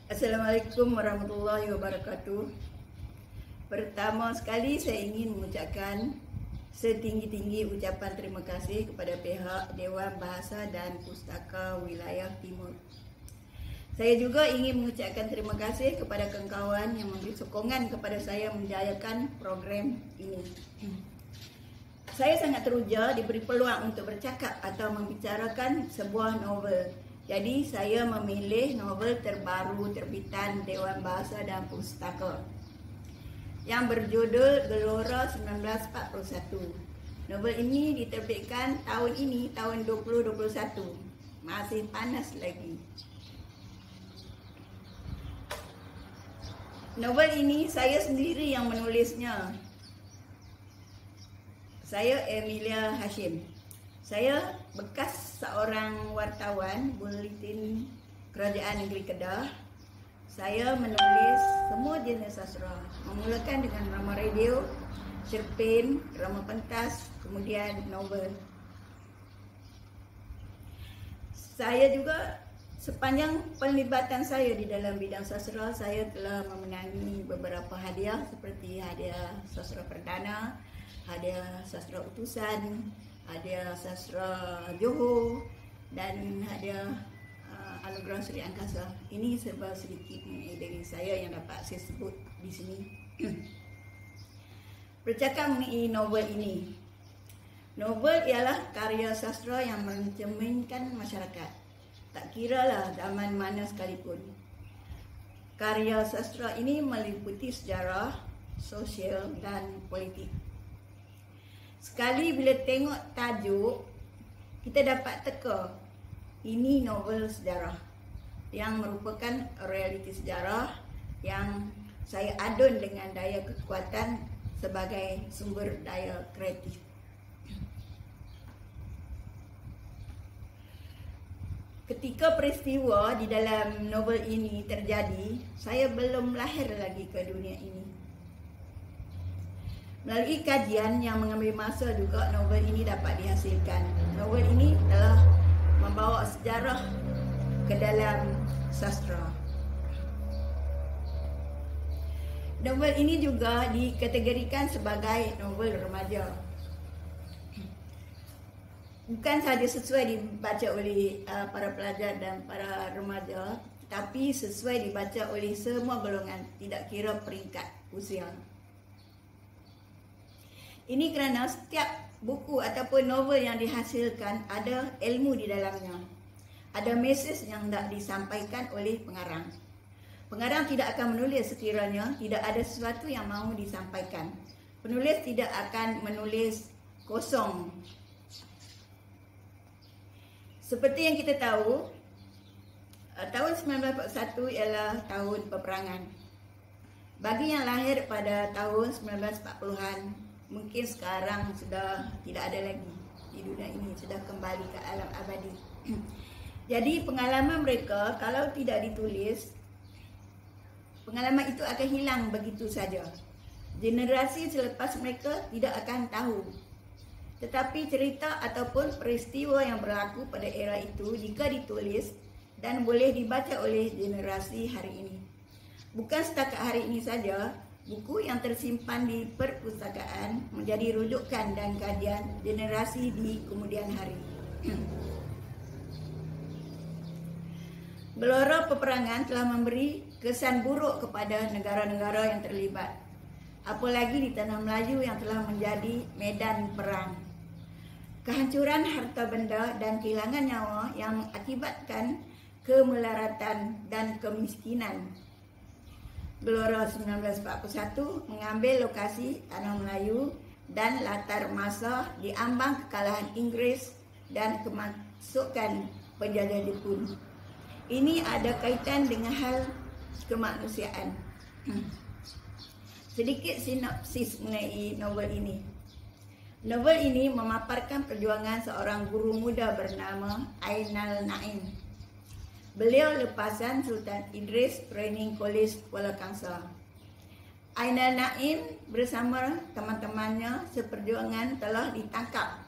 Assalamualaikum warahmatullahi wabarakatuh. Pertama sekali saya ingin mengucapkan setinggi-tinggi ucapan terima kasih kepada pihak Dewan Bahasa dan Pustaka Wilayah Timur. Saya juga ingin mengucapkan terima kasih kepada kawan-kawan yang memberi sokongan kepada saya menjayakan program ini. Saya sangat teruja diberi peluang untuk bercakap atau membicarakan sebuah novel. Jadi saya memilih novel terbaru terbitan Dewan Bahasa dan Pustaka yang berjudul Gelora 1941. Novel ini diterbitkan tahun ini, tahun 2021. Masih panas lagi. Novel ini saya sendiri yang menulisnya. Saya Emilia Hashim. Saya bekas seorang wartawan Buletin Kerajaan Negeri Kedah. Saya menulis semua jenis sastra, memulakan dengan drama radio, cerpen, drama pentas, kemudian novel. Saya juga sepanjang penglibatan saya di dalam bidang sastra, saya telah memenangi beberapa hadiah seperti hadiah sastra perdana, hadiah sastra utusan, hadiah sastra Johor dan hadiah anugerah Seri Angkasa. Ini serba sedikit dari saya yang dapat saya sebut di sini. Bercakap mengenai novel ini. Novel ialah karya sastra yang mencerminkan masyarakat. Tak kiralah zaman mana sekalipun. Karya sastra ini meliputi sejarah, sosial dan politik. Sekali bila tengok tajuk, kita dapat teka ini novel sejarah yang merupakan realiti sejarah yang saya adun dengan daya kekuatan sebagai sumber daya kreatif. Ketika peristiwa di dalam novel ini terjadi, saya belum lahir lagi ke dunia ini. Melalui kajian yang mengambil masa juga novel ini dapat dihasilkan. Novel ini telah membawa sejarah ke dalam sastra. Novel ini juga dikategorikan sebagai novel remaja. Bukan sahaja sesuai dibaca oleh para pelajar dan para remaja, tapi sesuai dibaca oleh semua golongan, tidak kira peringkat usia. Ini kerana setiap buku ataupun novel yang dihasilkan ada ilmu di dalamnya. Ada mesej yang tak disampaikan oleh pengarang. Pengarang tidak akan menulis sekiranya tidak ada sesuatu yang mahu disampaikan. Penulis tidak akan menulis kosong. Seperti yang kita tahu, tahun 1941 ialah tahun peperangan. Bagi yang lahir pada tahun 1940-an, mungkin sekarang sudah tidak ada lagi di dunia ini, sudah kembali ke alam abadi. Jadi pengalaman mereka kalau tidak ditulis, pengalaman itu akan hilang begitu saja. Generasi selepas mereka tidak akan tahu. Tetapi cerita ataupun peristiwa yang berlaku pada era itu jika ditulis dan boleh dibaca oleh generasi hari ini. Bukan setakat hari ini saja, buku yang tersimpan di perpustakaan menjadi rujukan dan kajian generasi di kemudian hari. Gelora peperangan telah memberi kesan buruk kepada negara-negara yang terlibat. Apalagi di tanah Melayu yang telah menjadi medan perang. Kehancuran harta benda dan kehilangan nyawa yang mengakibatkan kemelaratan dan kemiskinan. Gelora 1941 mengambil lokasi tanah Melayu dan latar masa di ambang kekalahan Inggeris dan kemasukan penjajah Jepun. Ini ada kaitan dengan hal kemanusiaan. Sedikit sinopsis mengenai novel ini. Novel ini memaparkan perjuangan seorang guru muda bernama Ainal Naim. Beliau lepasan Sultan Idris Training College Kuala Kangsar. Ainal Naim bersama teman-temannya seperjuangan telah ditangkap,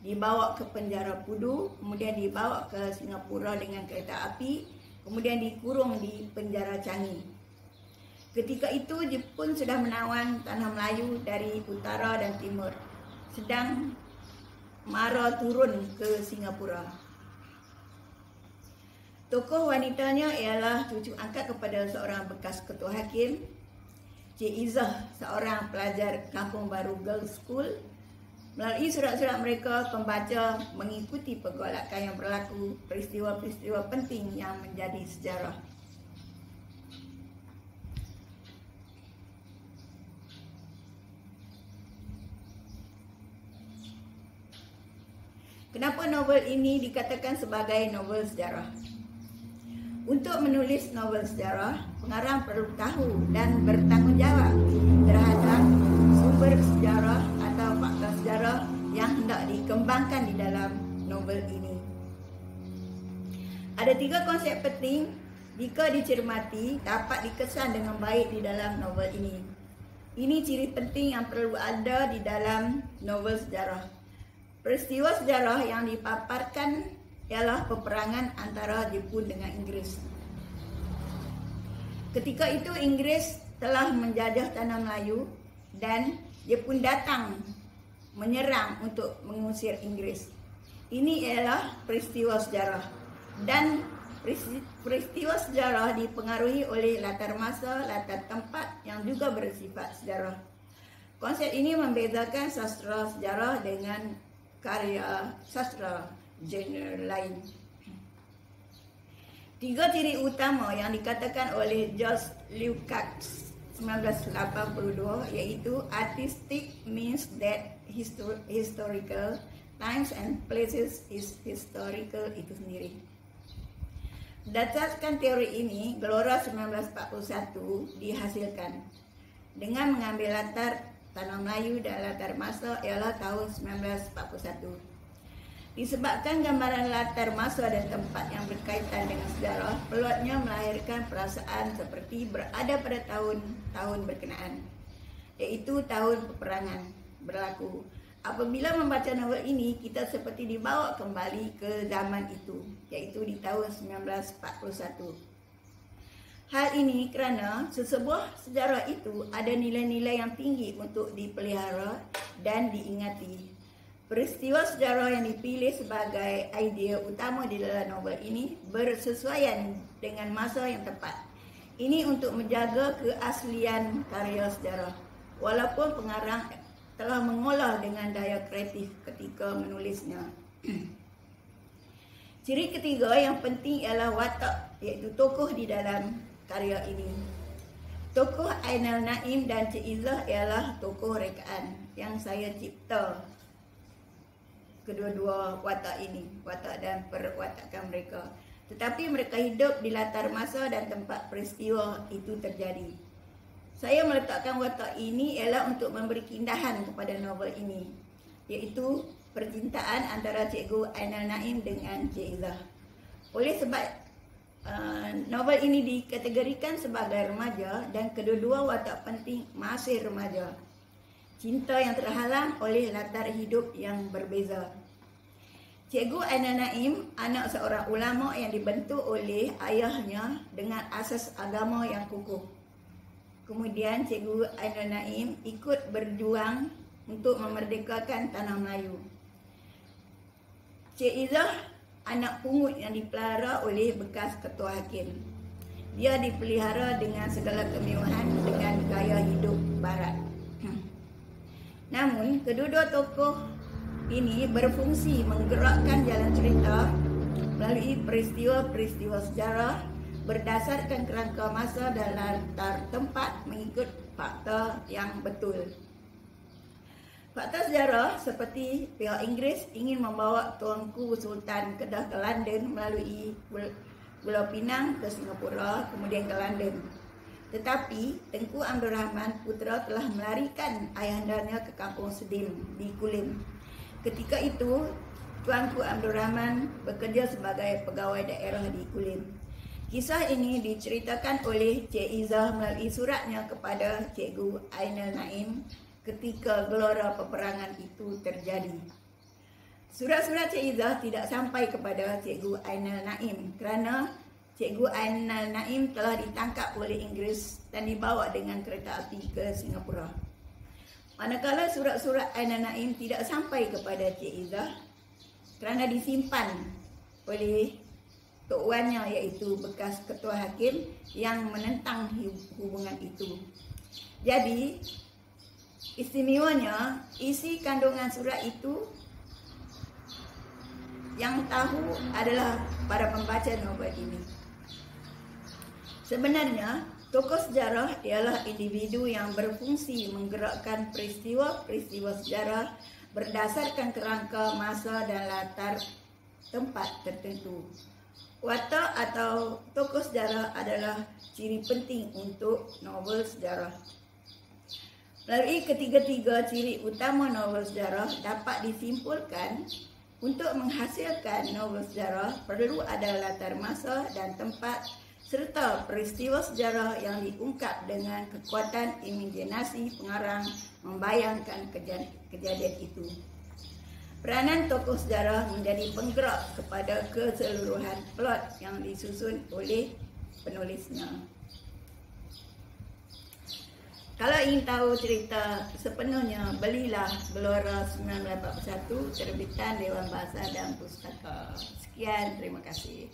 dibawa ke penjara Pudu, kemudian dibawa ke Singapura dengan kereta api, kemudian dikurung di penjara Changi. Ketika itu Jepun sudah menawan tanah Melayu dari utara dan timur, sedang mara turun ke Singapura. Tokoh wanitanya ialah cucu angkat kepada seorang bekas ketua hakim, Cik Izzah, seorang pelajar Kampung Baru Girls School. Melalui surat-surat mereka, pembaca mengikuti pergolakan yang berlaku, peristiwa-peristiwa penting yang menjadi sejarah. Kenapa novel ini dikatakan sebagai novel sejarah? Untuk menulis novel sejarah, pengarang perlu tahu dan bertanggungjawab terhadap sumber sejarah atau fakta sejarah yang hendak dikembangkan di dalam novel ini. Ada 3 konsep penting jika dicermati dapat dikesan dengan baik di dalam novel ini. Ini ciri penting yang perlu ada di dalam novel sejarah. Peristiwa sejarah yang dipaparkan ialah peperangan antara Jepun dengan Inggeris. Ketika itu Inggeris telah menjajah tanah Melayu dan Jepun datang menyerang untuk mengusir Inggeris. Ini ialah peristiwa sejarah, dan peristiwa sejarah dipengaruhi oleh latar masa, latar tempat yang juga bersifat sejarah. Konsep ini membezakan sastra sejarah dengan karya sastra genre lain. 3 ciri utama yang dikatakan oleh George Lukács 1982 iaitu artistic means that historical times and places is historical itu sendiri. Berdasarkan teori ini, Gelora 1941 dihasilkan dengan mengambil latar tanah Melayu dan latar masa ialah tahun 1941. Disebabkan gambaran latar masa dan tempat yang berkaitan dengan sejarah, plotnya melahirkan perasaan seperti berada pada tahun-tahun berkenaan, iaitu tahun peperangan berlaku. Apabila membaca novel ini, kita seperti dibawa kembali ke zaman itu, iaitu di tahun 1941. Hal ini kerana sesebuah sejarah itu ada nilai-nilai yang tinggi untuk dipelihara dan diingati. Peristiwa sejarah yang dipilih sebagai idea utama di dalam novel ini bersesuaian dengan masa yang tepat. Ini untuk menjaga keaslian karya sejarah, walaupun pengarang telah mengolah dengan daya kreatif ketika menulisnya. Ciri ketiga yang penting ialah watak, iaitu tokoh di dalam karya ini. Tokoh Ainul Naim dan Cik Izzah ialah tokoh rekaan yang saya cipta. Kedua-dua watak ini, watak dan perwatakan mereka. Tetapi mereka hidup di latar masa dan tempat peristiwa itu terjadi. Saya meletakkan watak ini ialah untuk memberi keindahan kepada novel ini, iaitu percintaan antara Cikgu Ainul Naim dengan Cik Izzah. Oleh sebab novel ini dikategorikan sebagai remaja dan kedua-dua watak penting masih remaja. Cinta yang terhalang oleh latar hidup yang berbeza. Cikgu Ainul Naim, anak seorang ulama yang dibentuk oleh ayahnya dengan asas agama yang kukuh. Kemudian Cikgu Ainul Naim ikut berjuang untuk memerdekakan tanah Melayu. Cik Izzah, anak pungut yang dipelihara oleh bekas ketua hakim. Dia dipelihara dengan segala kemewahan dengan gaya hidup barat. Namun, kedua-dua tokoh ini berfungsi menggerakkan jalan cerita melalui peristiwa-peristiwa sejarah berdasarkan kerangka masa dan latar tempat mengikut fakta yang betul. Fakta sejarah seperti pihak Inggeris ingin membawa Tuanku Sultan Kedah ke London melalui Pulau Pinang ke Singapura, kemudian ke London. Tetapi Tengku Abdul Rahman Putra telah melarikan ayahandanya ke Kampung Sedim di Kulim. Ketika itu, Tuanku Abdul Rahman bekerja sebagai pegawai daerah di Kulim. Kisah ini diceritakan oleh Cik Izzah melalui suratnya kepada Cikgu Ainul Naim ketika gelora peperangan itu terjadi. Surat-surat Cik Izzah tidak sampai kepada Cikgu Ainul Naim kerana Cikgu Ainal Naim telah ditangkap oleh Inggeris dan dibawa dengan kereta api ke Singapura. Manakala surat-surat Ainal Naim tidak sampai kepada Cik Izzah kerana disimpan oleh Tok Wannya, iaitu bekas ketua hakim yang menentang hubungan itu. Jadi, istimewanya isi kandungan surat itu yang tahu adalah para pembaca novel ini. Sebenarnya, tokoh sejarah ialah individu yang berfungsi menggerakkan peristiwa-peristiwa sejarah berdasarkan kerangka masa dan latar tempat tertentu. Watak atau tokoh sejarah adalah ciri penting untuk novel sejarah. Melalui ketiga-tiga ciri utama novel sejarah dapat disimpulkan untuk menghasilkan novel sejarah perlu ada latar masa dan tempat serta peristiwa sejarah yang diungkap dengan kekuatan imajinasi pengarang membayangkan kejadian itu. Peranan tokoh sejarah menjadi penggerak kepada keseluruhan plot yang disusun oleh penulisnya. Kalau ingin tahu cerita sepenuhnya, belilah Gelora 1941 terbitan Dewan Bahasa dan Pustaka. Sekian, terima kasih.